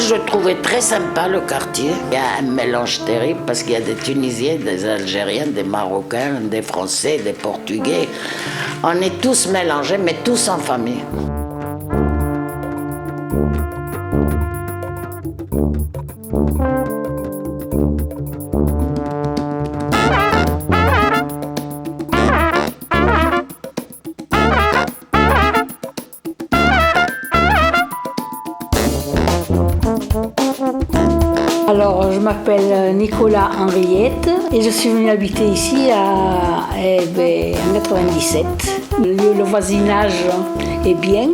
Je trouvais très sympa le quartier. Il y a un mélange terrible parce qu'il y a des Tunisiens, des Algériens, des Marocains, des Français, des Portugais. On est tous mélangés, mais tous en famille. Alors, je m'appelle Nicolas Henriette et je suis venue habiter ici en 97. Le voisinage est bien,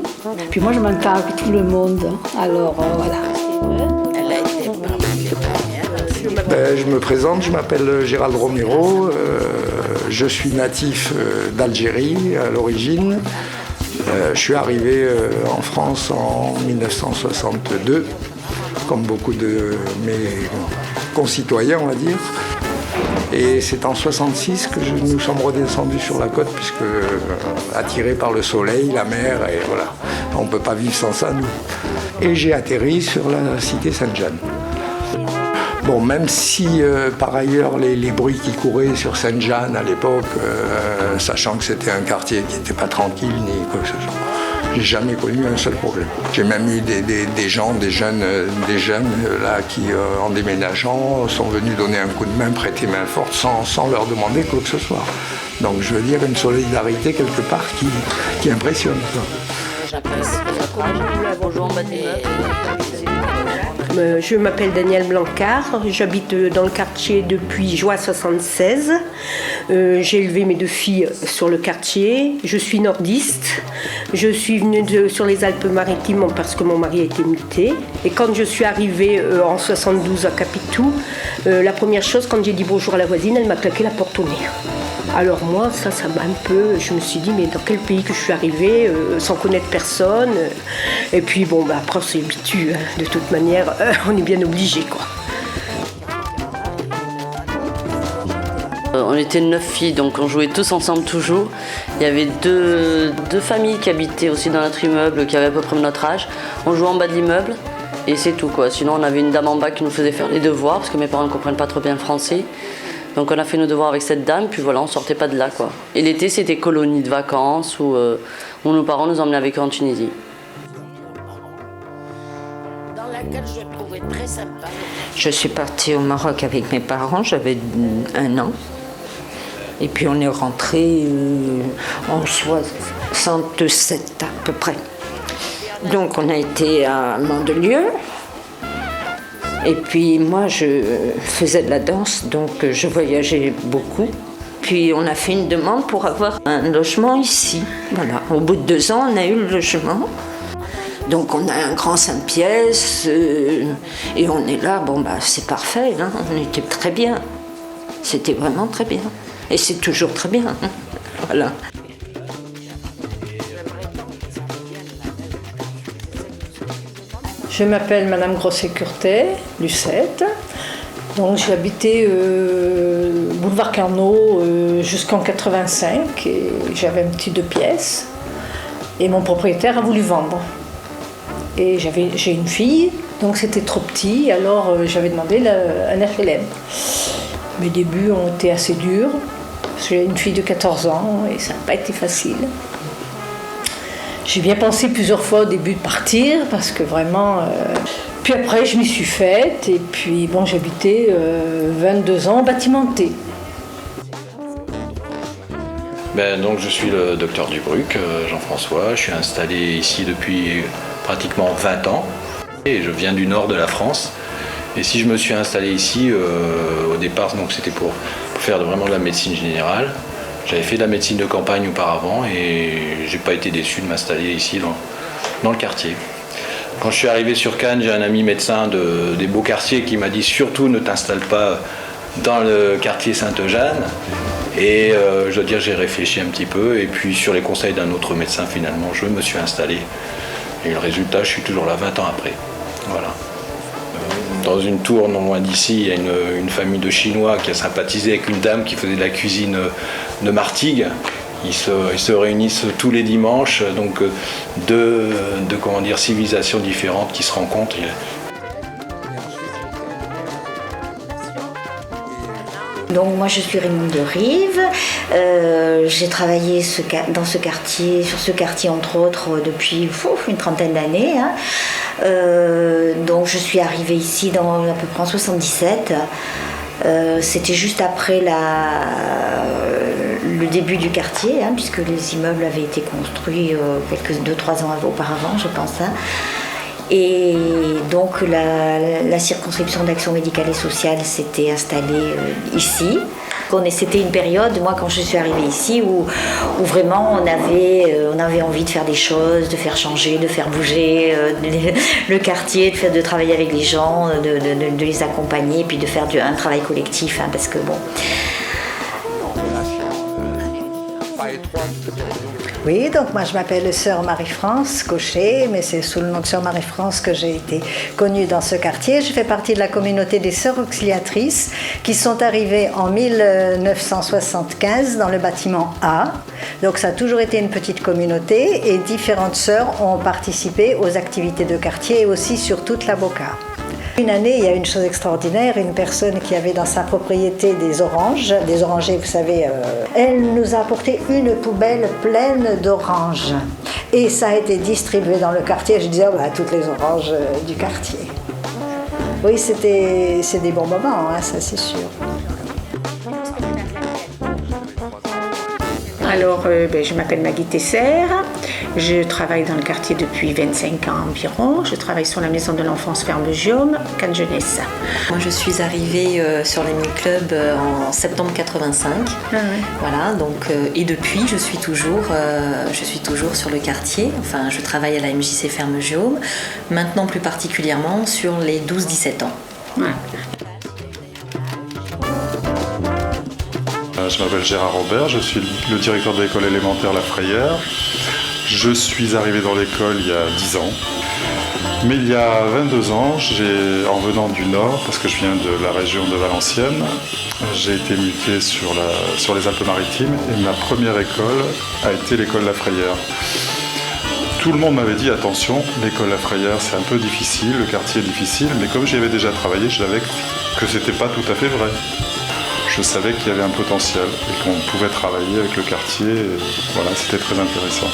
puis moi je m'entends avec tout le monde, alors voilà. Elle a été parmi les premières. Je me présente, je m'appelle Gérald Romero, je suis natif d'Algérie à l'origine. Je suis arrivé en France en 1962, comme beaucoup de mes concitoyens, on va dire. Et c'est en 66 que nous sommes redescendus sur la côte, puisque attirés par le soleil, la mer, et voilà, on ne peut pas vivre sans ça, nous. Et j'ai atterri sur la cité Sainte-Jeanne. Bon, même si par ailleurs les bruits qui couraient sur Sainte-Jeanne à l'époque, sachant que c'était un quartier qui n'était pas tranquille ni quoi que ce soit, j'ai jamais connu un seul problème. J'ai même eu des jeunes là qui, en déménageant, sont venus donner un coup de main, prêter main forte, sans leur demander quoi que ce soit. Donc je veux dire une solidarité quelque part qui impressionne. J'apprécie. Je m'appelle Danielle Blancard, j'habite dans le quartier depuis juin 1976. J'ai élevé mes 2 filles sur le quartier. Je suis nordiste. Je suis venue sur les Alpes-Maritimes parce que mon mari a été muté. Et quand je suis arrivée en 72 à Capitou, la première chose, quand j'ai dit bonjour à la voisine, elle m'a claqué la porte au nez. Alors moi, ça m'a un peu... Je me suis dit, mais dans quel pays que je suis arrivée, sans connaître personne. Et puis bon, après on s'y habitue, hein. De toute manière, on est bien obligé, quoi. On était 9 filles, donc on jouait tous ensemble toujours. Il y avait deux familles qui habitaient aussi dans notre immeuble, qui avaient à peu près notre âge. On jouait en bas de l'immeuble et c'est tout, quoi. Sinon on avait une dame en bas qui nous faisait faire les devoirs, parce que mes parents ne comprennent pas trop bien le français. Donc on a fait nos devoirs avec cette dame, puis voilà, on sortait pas de là, quoi. Et l'été, c'était colonie de vacances où nos parents nous emmenaient avec eux en Tunisie. Dans laquelle je trouvais très sympa. Je suis partie au Maroc avec mes parents, j'avais 1 an. Et puis on est rentré en 67 à peu près. Donc on a été à Mandelieu. Et puis moi je faisais de la danse, donc je voyageais beaucoup. Puis on a fait une demande pour avoir un logement ici. Voilà. Au bout de 2 ans, on a eu le logement. Donc on a un grand 5 pièces et on est là, bon bah c'est parfait, hein, on était très bien. C'était vraiment très bien. Et c'est toujours très bien. Hein. Voilà. Je m'appelle Madame Grosset-Curtet, Lucette. Donc j'ai habité boulevard Carnot jusqu'en 85 et j'avais un petit 2 pièces. Et mon propriétaire a voulu vendre. Et j'ai une fille, donc c'était trop petit, alors j'avais demandé un HLM. Mes débuts ont été assez durs, parce que j'ai une fille de 14 ans et ça n'a pas été facile. J'ai bien pensé plusieurs fois au début de partir, parce que vraiment... Puis après, je m'y suis faite, et puis bon, j'habitais 22 ans bâtimenté. Donc je suis le docteur Dubruck, Jean-François. Je suis installé ici depuis pratiquement 20 ans. Et je viens du nord de la France. Et si je me suis installé ici, au départ, donc c'était pour faire vraiment de la médecine générale. J'avais fait de la médecine de campagne auparavant et j'ai pas été déçu de m'installer ici dans le quartier. Quand je suis arrivé sur Cannes, j'ai un ami médecin des beaux quartiers qui m'a dit surtout ne t'installe pas dans le quartier Sainte-Jeanne. Et je dois dire, j'ai réfléchi un petit peu et puis sur les conseils d'un autre médecin, finalement, je me suis installé. Et le résultat, je suis toujours là 20 ans après. Voilà. Dans une tour non loin d'ici, il y a une famille de Chinois qui a sympathisé avec une dame qui faisait de la cuisine de Martigues. Ils se réunissent tous les dimanches, donc deux civilisations différentes qui se rencontrent. Donc moi je suis Raymond de Rive, j'ai travaillé dans ce quartier, sur ce quartier entre autres depuis une trentaine d'années. Hein. Donc je suis arrivée ici à peu près en 77. C'était juste après le début du quartier, hein, puisque les immeubles avaient été construits 2-3 ans auparavant, je pense. Hein. Et donc la circonscription d'action médicale et sociale s'était installée ici. C'était une période, moi quand je suis arrivée ici, où vraiment on avait envie de faire des choses, de faire changer, de faire bouger le quartier, de travailler avec les gens, de les accompagner, puis de faire un travail collectif, hein, parce que bon... Oui, donc moi je m'appelle Sœur Marie-France Cochet, mais c'est sous le nom de Sœur Marie-France que j'ai été connue dans ce quartier. Je fais partie de la communauté des Sœurs Auxiliatrices qui sont arrivées en 1975 dans le bâtiment A. Donc ça a toujours été une petite communauté et différentes sœurs ont participé aux activités de quartier et aussi sur toute la Beaucaire. Une année, il y a une chose extraordinaire, une personne qui avait dans sa propriété des orangers, vous savez, elle nous a apporté une poubelle pleine d'oranges. Et ça a été distribué dans le quartier, je disais, toutes les oranges du quartier. Oui, c'est des bons moments, hein, ça c'est sûr. Alors, je m'appelle Maggie Tesser, je travaille dans le quartier depuis 25 ans environ. Je travaille sur la maison de l'enfance Ferme Guillaume, Cannes Jeunesse. Moi, je suis arrivée sur les mini-clubs en septembre 85. Ah ouais. Voilà, donc, et depuis, je suis toujours sur le quartier. Enfin, je travaille à la MJC Ferme Guillaume, maintenant plus particulièrement sur les 12-17 ans. Ouais. Je m'appelle Gérard Robert, je suis le directeur de l'école élémentaire La Frayère. Je suis arrivé dans l'école il y a 10 ans. Mais il y a 22 ans, en venant du Nord, parce que je viens de la région de Valenciennes, j'ai été muté sur les Alpes-Maritimes et ma première école a été l'école La Frayère. Tout le monde m'avait dit attention, l'école La Frayère c'est un peu difficile, le quartier est difficile, mais comme j'y avais déjà travaillé, je savais que c'était pas tout à fait vrai. Je savais qu'il y avait un potentiel et qu'on pouvait travailler avec le quartier. Et voilà, c'était très intéressant.